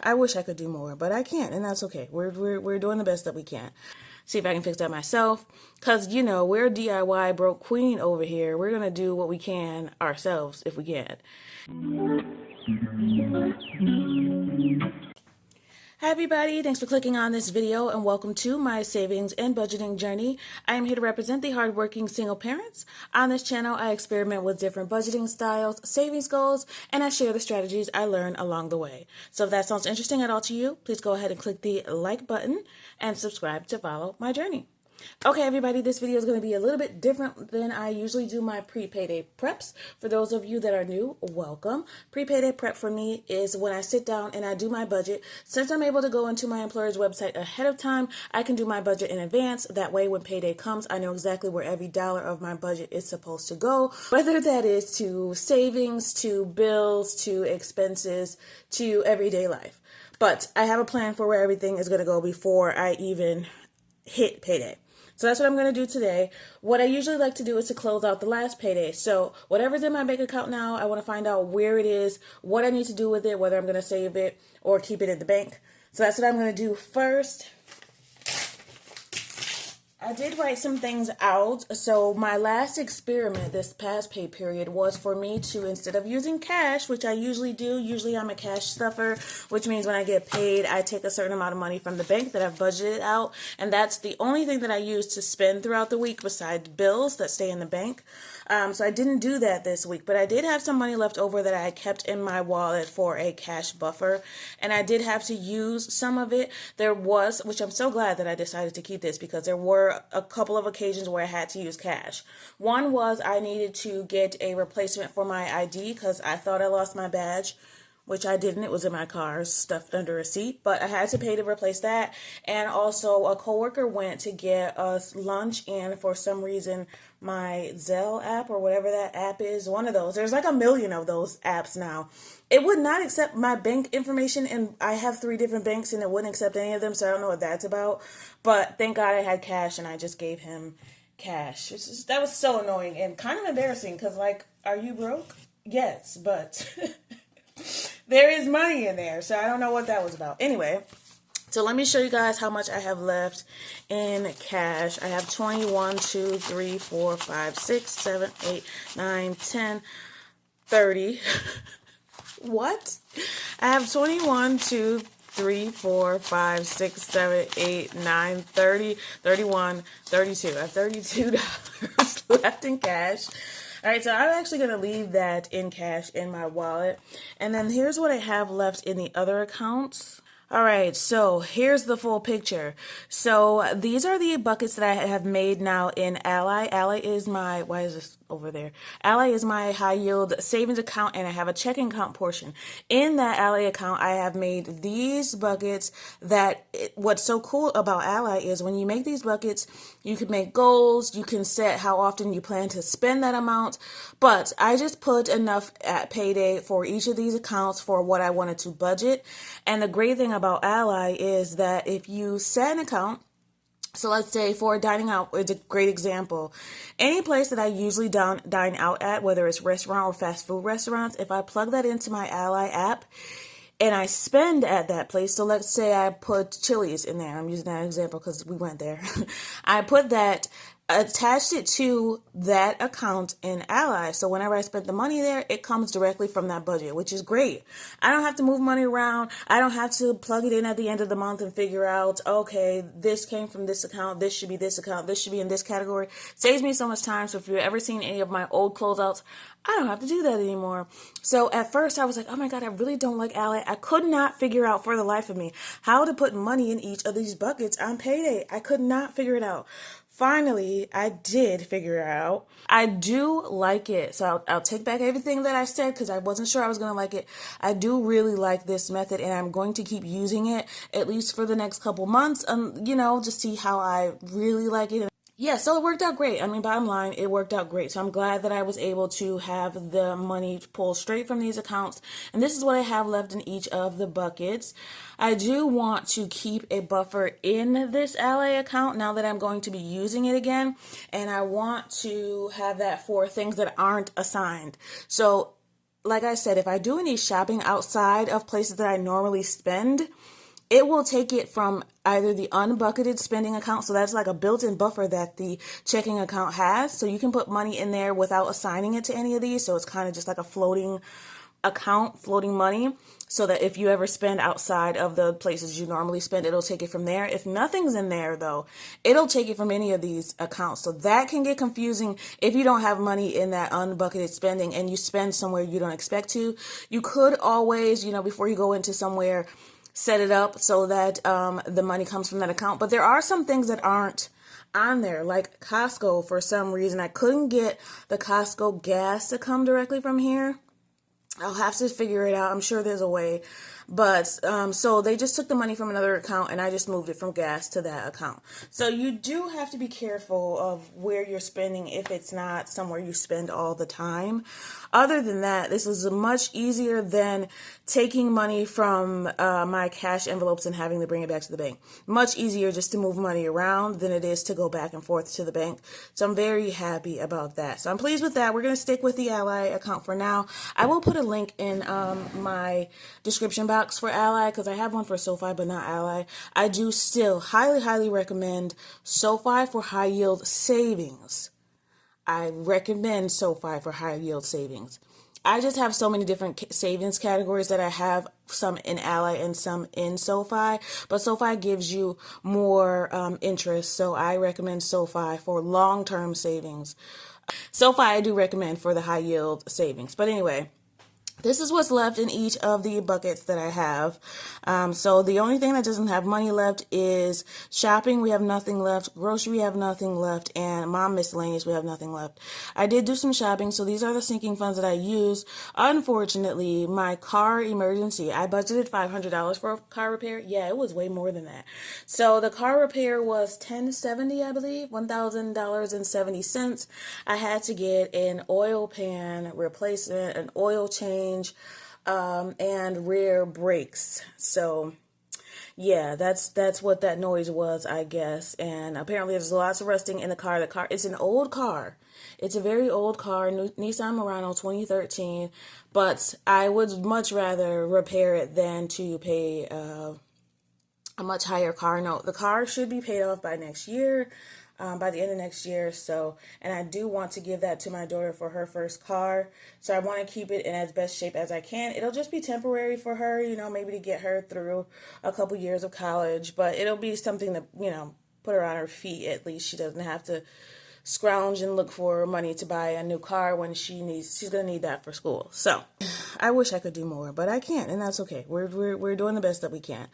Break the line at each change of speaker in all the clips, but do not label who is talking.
I wish I could do more, but I can't, and that's okay. We're doing the best that we can. See if I can fix that myself, because, you know, we're DIY broke queen over here. We're going to do what we can ourselves if we can. Hi everybody, thanks for clicking on this video and welcome to my savings and budgeting journey. I am here to represent the hardworking single parents. On this channel, I experiment with different budgeting styles, savings goals, and I share the strategies I learn along the way. So if that sounds interesting at all to you, please go ahead and click the like button and subscribe to follow my journey. Okay, everybody, this video is going to be a little bit different than I usually do my pre-payday preps. For those of you that are new, welcome. Pre-payday prep for me is when I sit down and I do my budget. Since I'm able to go into my employer's website ahead of time, I can do my budget in advance. That way, when payday comes, I know exactly where every dollar of my budget is supposed to go, whether that is to savings, to bills, to expenses, to everyday life. But I have a plan for where everything is going to go before I even hit payday. So that's what I'm going to do today. What I usually like to do is to close out the last payday. So whatever's in my bank account now, I want to find out where it is, what I need to do with it, whether I'm going to save it or keep it in the bank. So that's what I'm going to do first. I did write some things out. So my last experiment this past pay period was for me to, instead of using cash, which I usually do, usually I'm a cash stuffer, which means when I get paid, I take a certain amount of money from the bank that I've budgeted out. And that's the only thing that I use to spend throughout the week besides bills that stay in the bank. So I didn't do that this week, but I did have some money left over that I kept in my wallet for a cash buffer. And I did have to use some of it. There was, which I'm so glad that I decided to keep this, because there were a couple of occasions where I had to use cash. One was I needed to get a replacement for my ID because I thought I lost my badge, which I didn't. It was in my car, stuffed under a seat, but I had to pay to replace that. And also a coworker went to get us lunch, and for some reason my Zelle app or whatever that app is, one of those, there's like a million of those apps now, it would not accept my bank information, and I have 3 different banks and it wouldn't accept any of them, so I don't know what that's about. But thank God I had cash and I just gave him cash. That was so annoying and kind of embarrassing because, like, are you broke? Yes, but there is money in there, so I don't know what that was about. Anyway, so let me show you guys how much I have left in cash. I have 21, 2, 3, 4, 5, 6, 7, 8, 9, 10, 30. What? I have 21, 2, 3, 4, 5, 6, 7, 8, 9, 30, 31, 32. I have $32 left in cash. All right, so I'm actually going to leave that in cash in my wallet. And then here's what I have left in the other accounts. All right, so here's the full picture. So these are the buckets that I have made now in Ally. Ally is my, why is this over there? Ally is my high yield savings account, and I have a checking account portion. In that Ally account, I have made these buckets what's so cool about Ally is when you make these buckets, you can make goals, you can set how often you plan to spend that amount, but I just put enough at payday for each of these accounts for what I wanted to budget. And the great thing about Ally is that if you set an account, so let's say for dining out, it's a great example. Any place that I usually dine out at, whether it's restaurant or fast food restaurants, if I plug that into my Ally app and I spend at that place, so let's say I put Chili's in there. I'm using that example because we went there. I put that, attached it to that account in Ally. So whenever I spend the money there, it comes directly from that budget, which is great. I don't have to move money around. I don't have to plug it in at the end of the month and figure out, okay, this came from this account, this should be this account, this should be in this category. Saves me so much time. So if you've ever seen any of my old closeouts, I don't have to do that anymore. So at first I was like, oh my God, I really don't like Ally. I could not figure out for the life of me how to put money in each of these buckets on payday. I could not figure it out. Finally, I did figure it out. I do like it. So I'll take back everything that I said because I wasn't sure I was going to like it. I do really like this method, and I'm going to keep using it at least for the next couple months, just see how I really like it. Yeah, so it worked out great. I mean, bottom line, it worked out great. So I'm glad that I was able to have the money pulled straight from these accounts. And this is what I have left in each of the buckets. I do want to keep a buffer in this Ally account now that I'm going to be using it again. And I want to have that for things that aren't assigned. So like I said, if I do any shopping outside of places that I normally spend, it will take it from either the unbucketed spending account. So that's like a built-in buffer that the checking account has. So you can put money in there without assigning it to any of these. So it's kind of just like a floating account, floating money. So that if you ever spend outside of the places you normally spend, it'll take it from there. If nothing's in there though, it'll take it from any of these accounts. So that can get confusing if you don't have money in that unbucketed spending and you spend somewhere you don't expect to. You could always, before you go into somewhere, set it up so that the money comes from that account. But there are some things that aren't on there, like Costco. For some reason, I couldn't get the Costco gas to come directly from here. I'll have to figure it out. I'm sure there's a way. But so they just took the money from another account and I just moved it from gas to that account. So you do have to be careful of where you're spending if it's not somewhere you spend all the time. Other than that, this is much easier than taking money from my cash envelopes and having to bring it back to the bank. Much easier just to move money around than it is to go back and forth to the bank. So I'm very happy about that. So I'm pleased with that. We're going to stick with the Ally account for now. I will put a link in my description box for Ally because I have one for SoFi but not Ally. I do still highly recommend SoFi for high yield savings. I recommend SoFi for high yield savings. I just have so many different savings categories that I have, some in Ally and some in SoFi, but SoFi gives you more interest, so I recommend SoFi for long-term savings. SoFi I do recommend for the high yield savings, but anyway, this is what's left in each of the buckets that I have. So the only thing that doesn't have money left is shopping. We have nothing left. Grocery, we have nothing left. And mom miscellaneous, we have nothing left. I did do some shopping. So these are the sinking funds that I use. Unfortunately, my car emergency, I budgeted $500 for a car repair. Yeah, it was way more than that. So the car repair was $1,070, I believe, $1,000.70. I had to get an oil pan replacement, an oil change, and rear brakes. So yeah, that's what that noise was, I guess. And apparently there's lots of rusting in the car. It's an old car. It's a very old car, Nissan Murano 2013, but I would much rather repair it than to pay a much higher car note. The car should be paid off by next year. By the end of next year. So, and I do want to give that to my daughter for her first car. So I want to keep it in as best shape as I can. It'll just be temporary for her, maybe to get her through a couple years of college, but it'll be something to, put her on her feet at least. She doesn't have to scrounge and look for money to buy a new car when she's going to need that for school. So I wish I could do more, but I can't, and that's okay. We're doing the best that we can.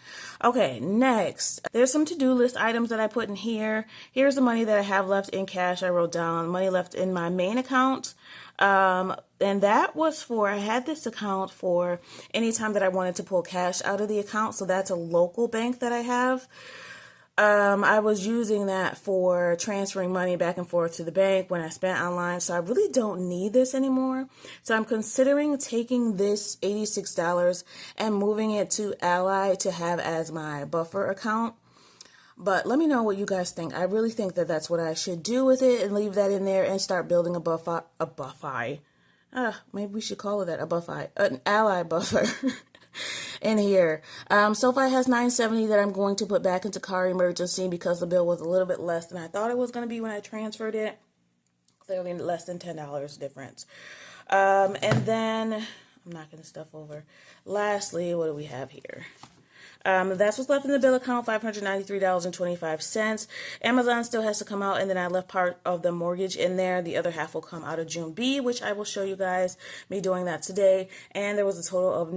Okay, next, there's some to-do list items that I put in here. Here's the money that I have left in cash. I wrote down money left in my main account. And that was I had this account for any time that I wanted to pull cash out of the account. So that's a local bank that I have. I was using that for transferring money back and forth to the bank when I spent online, so I really don't need this anymore. So I'm considering taking this $86 and moving it to Ally to have as my buffer account. But let me know what you guys think. I really think that that's what I should do with it and leave that in there and start building a buffer. Maybe we should call it that, an Ally buffer. In here. SoFi has $970 that I'm going to put back into car emergency because the bill was a little bit less than I thought it was going to be when I transferred it. Clearly less than $10 difference. And then, I'm not going to stuff over. Lastly, what do we have here? That's what's left in the bill account, $593.25. Amazon still has to come out, and then I left part of the mortgage in there. The other half will come out of June B, which I will show you guys me doing that today. And there was a total of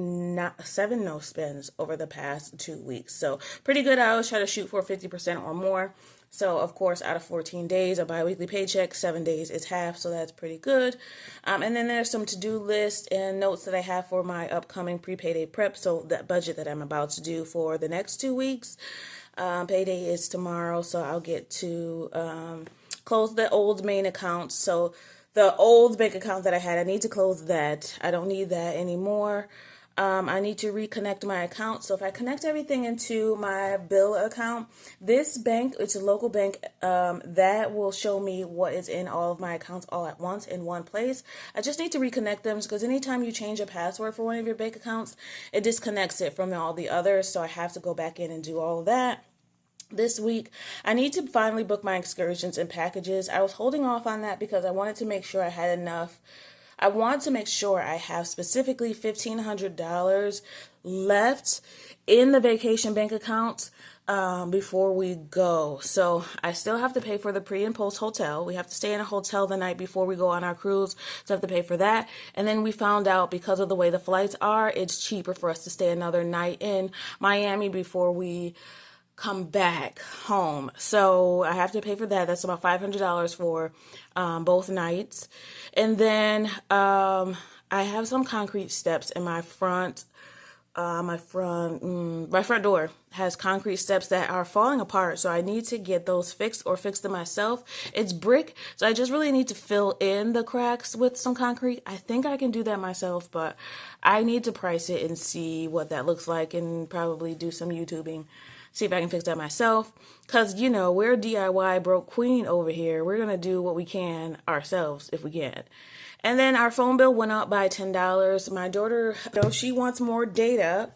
7 no spends over the past 2 weeks. So pretty good. I always try to shoot for 50% or more. So, of course, out of 14 days, a biweekly paycheck, 7 days is half, so that's pretty good. And then there's some to-do lists and notes that I have for my upcoming pre-payday prep, so that budget that I'm about to do for the next 2 weeks. Payday is tomorrow, so I'll get to close the old main account. So the old bank account that I had, I need to close that. I don't need that anymore. I need to reconnect my account. So if I connect everything into my bill account, this bank, it's a local bank, that will show me what is in all of my accounts all at once in one place. I just need to reconnect them because anytime you change a password for one of your bank accounts, it disconnects it from all the others. So I have to go back in and do all of that. This week, I need to finally book my excursions and packages. I was holding off on that because I wanted to make sure I had enough. I want to make sure I have specifically $1,500 left in the vacation bank account before we go. So I still have to pay for the pre and post hotel. We have to stay in a hotel the night before we go on our cruise. So I have to pay for that. And then we found out because of the way the flights are, it's cheaper for us to stay another night in Miami before we come back home. So I have to pay for that. That's about $500 for both nights. And then I have some concrete steps in my front. My front door has concrete steps that are falling apart. So I need to get those fixed or fix them myself. It's brick. So I just really need to fill in the cracks with some concrete. I think I can do that myself, but I need to price it and see what that looks like and probably do some YouTubing. See if I can fix that myself. Because, you know, we're DIY broke queen over here. We're going to do what we can ourselves if we can. And then our phone bill went up by $10. My daughter, she wants more data,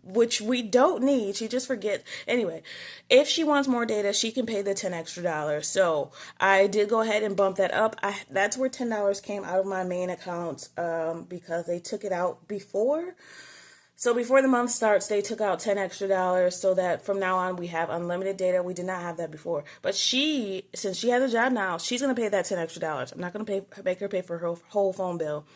which we don't need. She just forgets. Anyway, if she wants more data, she can pay the $10 extra. So I did go ahead and bump that up. That's where $10 came out of my main account because they took it out before. So before the month starts, they took out $10 extra so that from now on we have unlimited data. We did not have that before. But since she has a job now, she's going to pay that $10 extra. I'm not going to make her pay for her whole phone bill.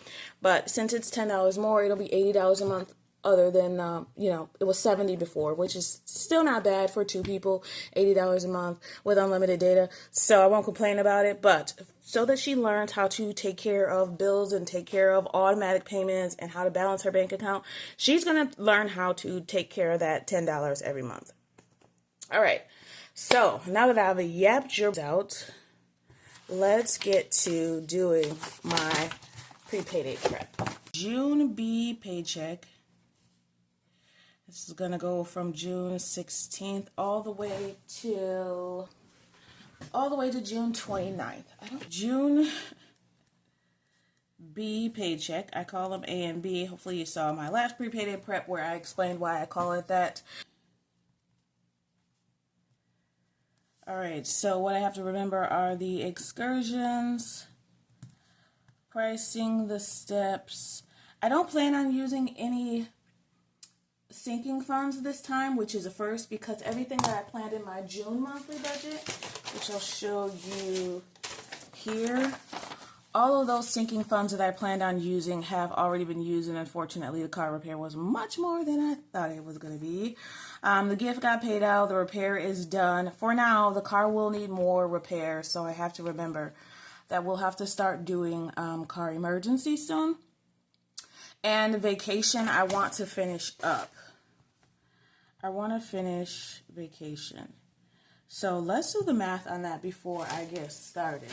But since it's $10 more, it'll be $80 a month. Other than, it was $70 before, which is still not bad for two people, $80 a month with unlimited data. So I won't complain about it, but so that she learns how to take care of bills and take care of automatic payments and how to balance her bank account, she's going to learn how to take care of that $10 every month. All right. So now that I've yapped your out, let's get to doing my pre-payday prep. June B paycheck. This is going to go from June 16th all the way to June 29th. June B paycheck. I call them A and B. Hopefully you saw my last pre-payday prep where I explained why I call it that. All right, so what I have to remember are the excursions, pricing, the steps. I don't plan on using any sinking funds this time, which is a first because everything that I planned in my June monthly budget, which I'll show you here, all of those sinking funds that I planned on using have already been used, and unfortunately the car repair was much more than I thought it was going to be. The gift got paid out, the repair is done. For now, the car will need more repair, so I have to remember that we'll have to start doing car emergency soon. And vacation, I want to finish up. I want to finish vacation. So let's do the math on that before I get started.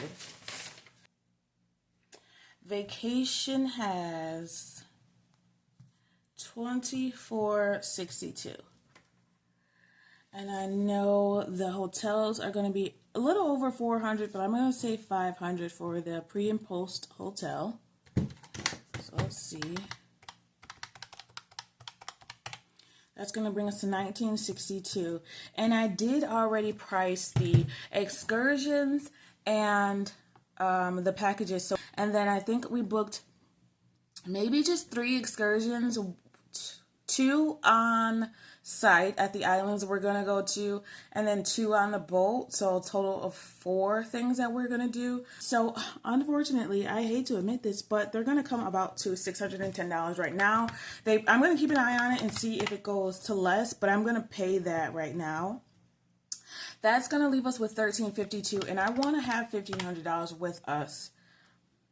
Vacation has $24.62. And I know the hotels are going to be a little over $400, but I'm going to say $500 for the pre and post hotel. So let's see. That's going to bring us to $19.62. And I did already price the excursions and the packages. So, and then I think we booked maybe just 3 excursions, 2 on site at the islands we're going to go to, and then 2 on the boat. So a total of 4 things that we're going to do. So unfortunately, I hate to admit this, but they're going to come about to $610 right now. I'm going to keep an eye on it and see if it goes to less, but I'm going to pay that right now. That's going to leave us with $1,352, and I want to have $1,500 with us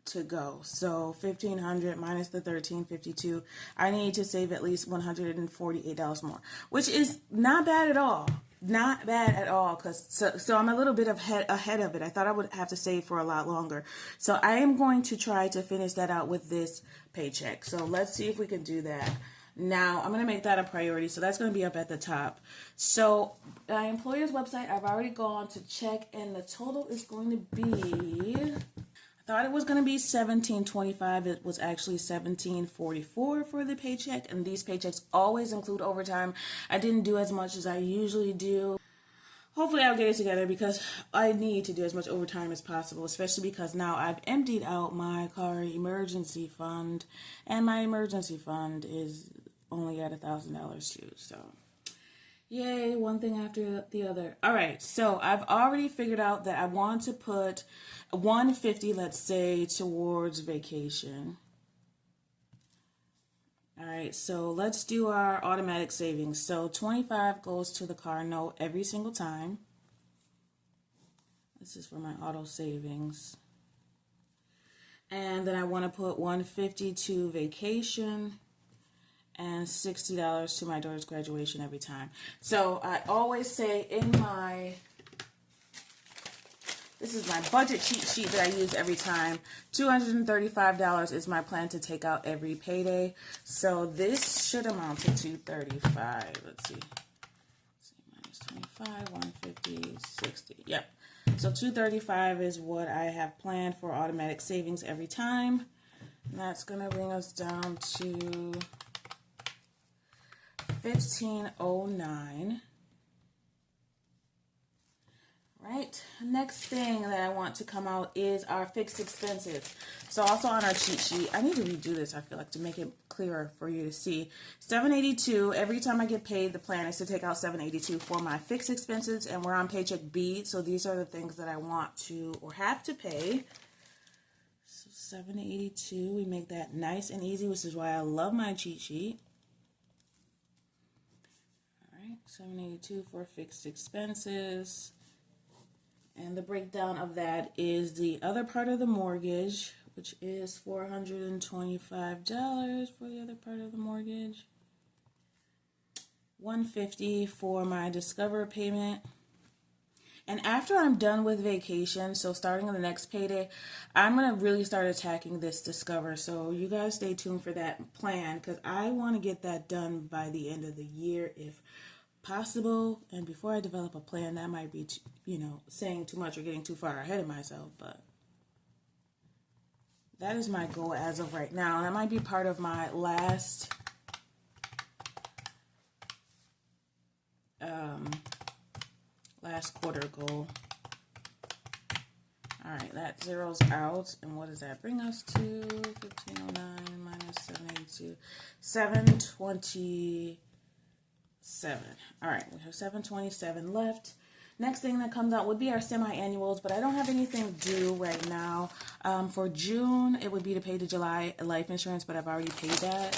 to go. So $1,500 minus the $1,352, I need to save at least $148 more, which is not bad at all. Not bad at all, because so I'm a little bit ahead of it. I thought I would have to save for a lot longer. So I am going to try to finish that out with this paycheck. So let's see if we can do that. Now, I'm going to make that a priority, so that's going to be up at the top. So, my employer's website, I've already gone to check, and the total is going to be, I thought it was going to be $17.25. It was actually $17.44 for the paycheck, and these paychecks always include overtime. I didn't do as much as I usually do. Hopefully I'll get it together because I need to do as much overtime as possible, especially because now I've emptied out my car emergency fund, and my emergency fund is only at $1,000 too. So, yay, one thing after the other. All right, so I've already figured out that I want to put $150, let's say, towards vacation. All right, so let's do our automatic savings. So $25 goes to the car note every single time. This is for my auto savings. And then I want to put $150 to vacation and $60 to my daughter's graduation every time. So I always say in my, this is my budget cheat sheet that I use every time. $235 is my plan to take out every payday. So this should amount to $235. Let's see. Minus 25, 150, 60. Yep. So $235 is what I have planned for automatic savings every time. And that's going to bring us down to $1,509. Right, next thing that I want to come out is our fixed expenses. So also on our cheat sheet, I need to redo this, I feel like, to make it clearer for you to see. $782, every time I get paid, the plan is to take out $782 for my fixed expenses, and we're on paycheck B, so these are the things that I want to or have to pay. So $782, we make that nice and easy, which is why I love my cheat sheet. All right, $782 for fixed expenses. And the breakdown of that is the other part of the mortgage, which is $425 for the other part of the mortgage. $150 for my Discover payment. And after I'm done with vacation, so starting on the next payday, I'm going to really start attacking this Discover. So you guys stay tuned for that plan, because I want to get that done by the end of the year if possible. And before I develop a plan, that might be, saying too much or getting too far ahead of myself, but that is my goal as of right now. And that might be part of my last quarter goal. All right, that zeroes out, and what does that bring us to? 1509 minus 782, 727. All right, we have 727 left. Next thing that comes out would be our semi-annuals, but I don't have anything due right now. For June, it would be to pay the July life insurance, but I've already paid that.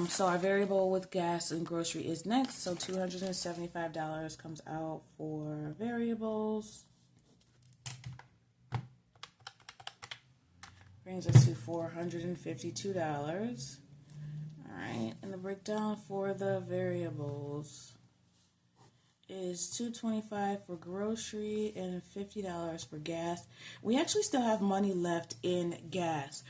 So our variable with gas and grocery is next. So $275 comes out for variables. Brings us to $452. All right, and the breakdown for the variables is $225 for grocery and $50 for gas. We actually still have money left in gas.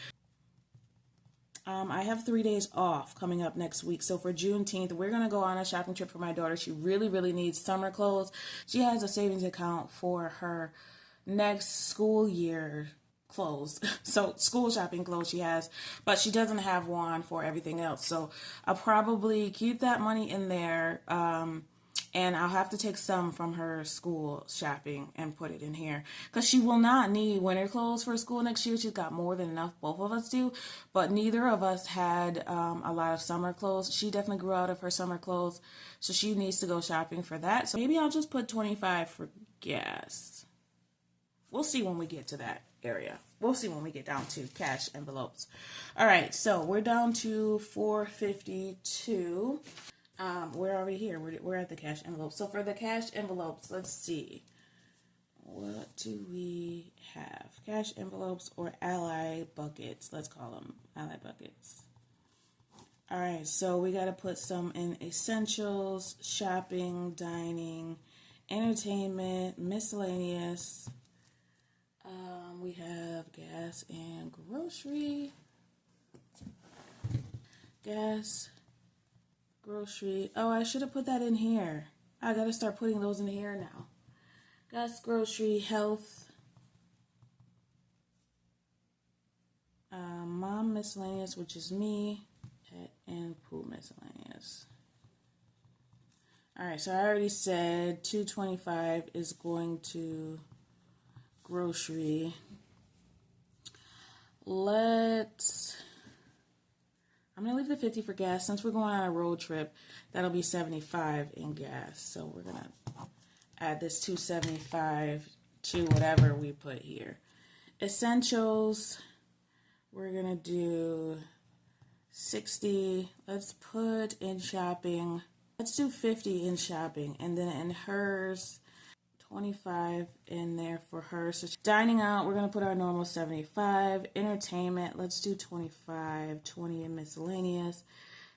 I have 3 days off coming up next week. So for Juneteenth, we're going to go on a shopping trip for my daughter. She really, really needs summer clothes. She has a savings account for her next school year clothes. So school shopping clothes she has, but she doesn't have one for everything else. So I'll probably keep that money in there. And I'll have to take some from her school shopping and put it in here, because she will not need winter clothes for school next year. She's got more than enough. Both of us do, but neither of us had a lot of summer clothes. She definitely grew out of her summer clothes, so she needs to go shopping for that. So maybe I'll just put $25 for gas. We'll see when we get to that area. We'll see when we get down to cash envelopes. All right, so we're down to $452. We're already here. We're at the cash envelope. So for the cash envelopes, let's see. What do we have? Cash envelopes or ally buckets. Let's call them ally buckets. All right, so we got to put some in essentials, shopping, dining, entertainment, miscellaneous. We have gas and grocery. Gas, Grocery. Oh, I should have put that in here. I gotta start putting those in here now. Gas, grocery, health. Mom miscellaneous, which is me. Pet and pool miscellaneous. All right, so I already said $225 is going to grocery. I'm gonna leave the 50 for gas. Since we're going on a road trip, that'll be 75 in gas. So we're gonna add this 275 to whatever we put here. Essentials, we're gonna do 60. Let's put in shopping. Let's do 50 in shopping, and then in hers, 25 in there for her. So dining out, we're gonna put our normal 75. Entertainment, let's do 25. 20 in miscellaneous.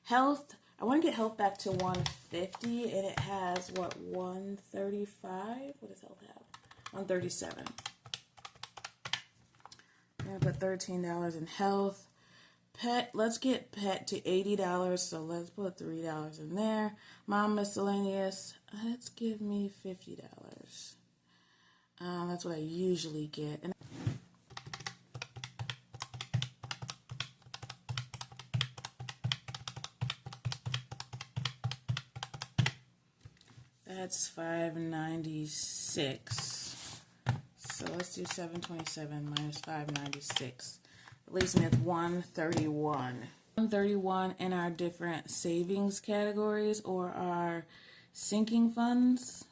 Health, I want to get health back to 150, and it has what, 135? What does health have? 137. I'm gonna put $13 in health. Pet, let's get pet to $80, so let's put $3 in there. Mom miscellaneous, let's give me $50. That's what I usually get. And that's $596. So let's do 727 minus 596. It leaves me with 131. 131 in our different savings categories or our sinking funds.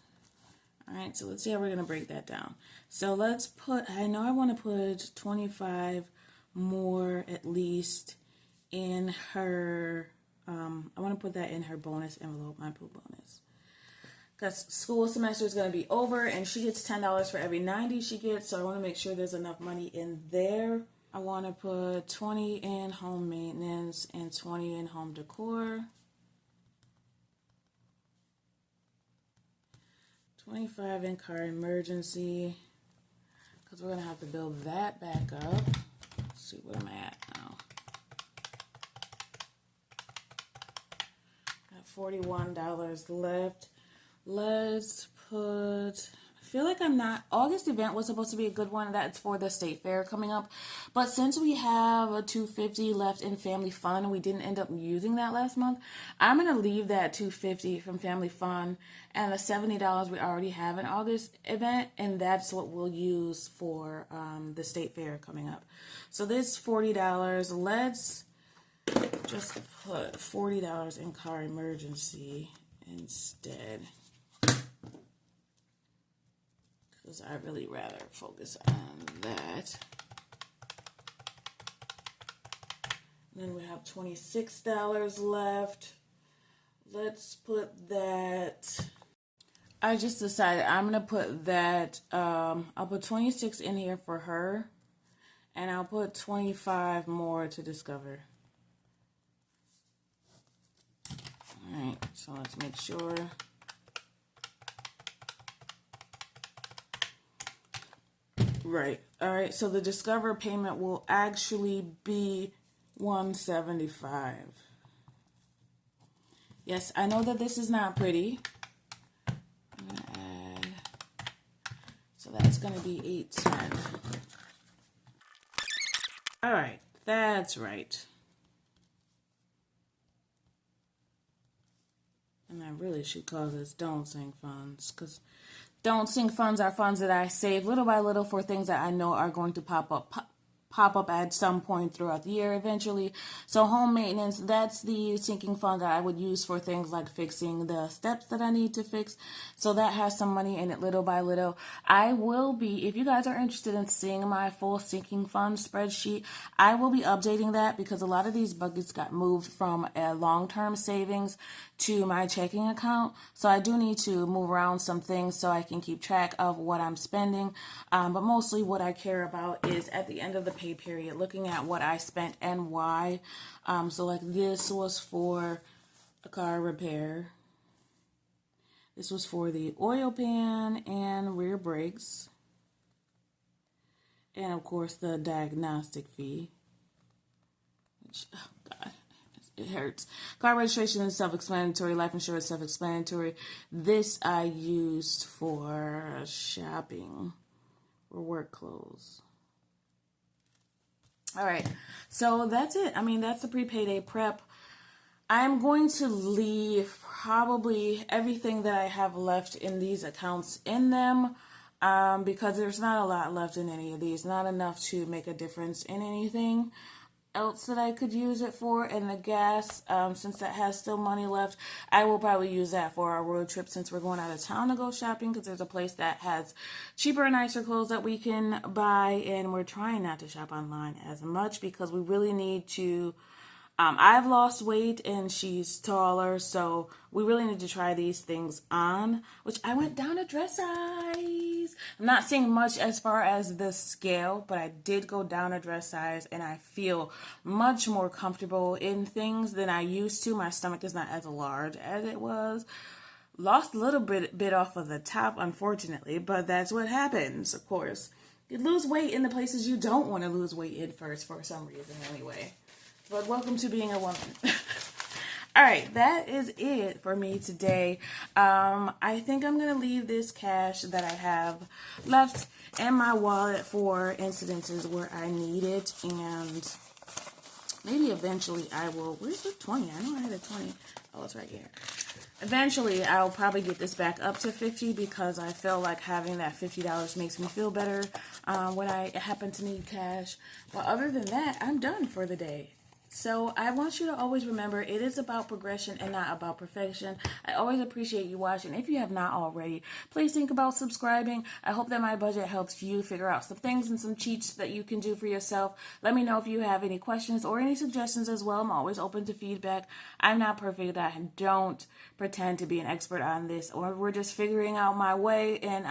All right, so let's see how we're going to break that down. So let's put, I know I want to put 25 more at least in her, I want to put that in her bonus envelope, my pool bonus. Because school semester is going to be over and she gets $10 for every 90 she gets, so I want to make sure there's enough money in there. I want to put 20 in home maintenance and 20 in home decor. 25 in car emergency, because we're going to have to build that back up. Let's see, where am I at now? Got $41 left. Let's put, I feel like August event was supposed to be a good one. That's for the state fair coming up. But since we have a $250 left in family fun, we didn't end up using that last month. I'm going to leave that $250 from family fun and the $70 we already have in August event. And that's what we'll use for the state fair coming up. So this $40, let's just put $40 in car emergency instead. Because I'd really rather focus on that. And then we have $26 left. Let's put that. I just decided I'm going to put that. I'll put 26 in here for her. And I'll put 25 more to Discover. Alright, so let's make sure. Right. All right. So the Discover payment will actually be $175. Yes, I know that this is not pretty. I'm going to add. So that's going to be $810. All right. That's right. And I really should call this Don't Sink Funds, because Don't Sink Funds are funds that I save little by little for things that I know are going to pop up at some point throughout the year eventually. So home maintenance, that's the sinking fund that I would use for things like fixing the steps that I need to fix. So that has some money in it little by little. I will be, if you guys are interested in seeing my full sinking fund spreadsheet, I will be updating that because a lot of these buckets got moved from a long-term savings to my checking account. So I do need to move around some things so I can keep track of what I'm spending. But mostly what I care about is at the end of the pay period, looking at what I spent and why. So like this was for a car repair. This was for the oil pan and rear brakes. And of course the diagnostic fee. Which, oh God, It hurts. Car registration is self-explanatory. Life insurance is self-explanatory. This I used for shopping or work clothes. All right, so that's it. I mean, that's the pre-payday prep. I'm going to leave probably everything that I have left in these accounts in them because there's not a lot left in any of these. Not enough to make a difference in anything else that I could use it for. And the gas, since that has still money left, I will probably use that for our road trip since we're going out of town to go shopping, because there's a place that has cheaper and nicer clothes that we can buy, and we're trying not to shop online as much because we really need to. I've lost weight and she's taller, so we really need to try these things on, which I went down a dress size. I'm not seeing much as far as the scale, but I did go down a dress size and I feel much more comfortable in things than I used to. My stomach is not as large as it was. Lost a little bit off of the top, unfortunately, but that's what happens, of course. You lose weight in the places you don't want to lose weight in first for some reason anyway. But welcome to being a woman. All right, that is it for me today. I think I'm going to leave this cash that I have left in my wallet for incidences where I need it. And maybe eventually I will. Where's the 20? I know I had a 20. Oh, it's right here. Eventually, I'll probably get this back up to 50 because I feel like having that $50 makes me feel better when I happen to need cash. But other than that, I'm done for the day. So I want you to always remember, it is about progression and not about perfection. I always appreciate you watching. If you have not already, please think about subscribing. I hope that my budget helps you figure out some things and some cheats that you can do for yourself. Let me know if you have any questions or any suggestions as well. I'm always open to feedback. I'm not perfect. I don't pretend to be an expert on this, or we're just figuring out my way, and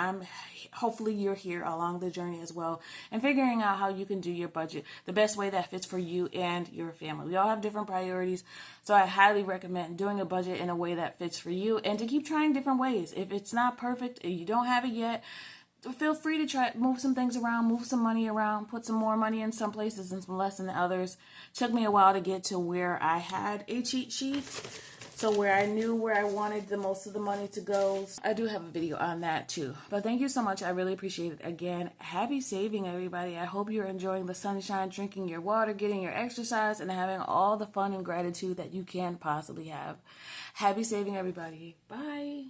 hopefully you're here along the journey as well and figuring out how you can do your budget the best way that fits for you and your family. We all have different priorities, so I highly recommend doing a budget in a way that fits for you and to keep trying different ways. If it's not perfect and you don't have it yet, feel free to try move some things around, move some money around, put some more money in some places and some less in others. Took me a while to get to where I had a cheat sheet, so where I knew where I wanted the most of the money to go. I do have a video on that too. But thank you so much. I really appreciate it. Again, happy saving, everybody. I hope you're enjoying the sunshine, drinking your water, getting your exercise, and having all the fun and gratitude that you can possibly have. Happy saving, everybody. Bye.